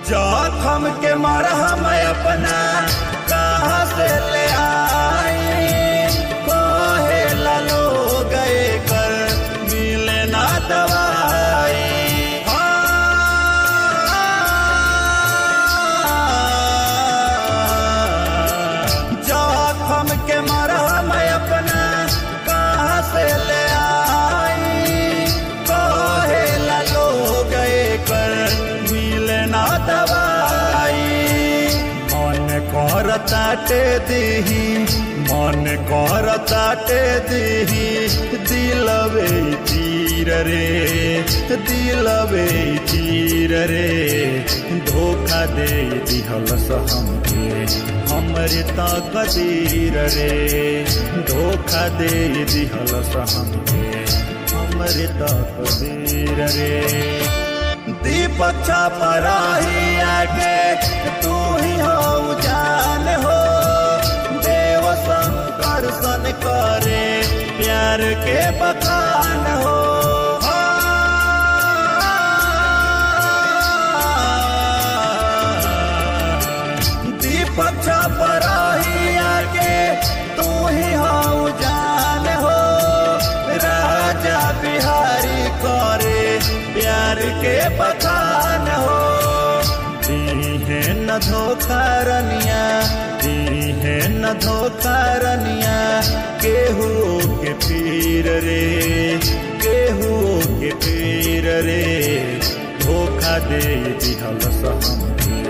जोखम के मरहम अपना कहाँ से ले आई, कोहे लो गए कर मिले ना दवाई। जोखम के मरहम अपना कहाँ से ले आई, कोहे लो गए कर मिले ना दवाई। मन करताटे दीही, मन करताटे दीही, दिलवे तीर रे, दिलवे तीर रे। धोखा दे दिहलस हमके हमरे तकदीर रे, धोखा दे दिहलस हमके हमरे तकदीर रे। दीपक छापराही आगे तू ही हो जान हो, देव शंकर सन करे प्यार के बखान हो। दीपक छापराही आगे तू ही हो जान हो, राजा बिहारी करे प्यार के बखान हो। दीहे न धोखा रनिया, दीहे न धोखा रनिया, केहू के पीर रे, केहू के पीर रे। धोखा दे दिहलस हमके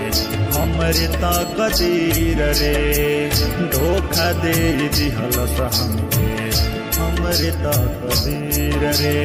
हमरे तकदीर रे, धोखा दे दिहलस हमके हमरे तकदीर रे।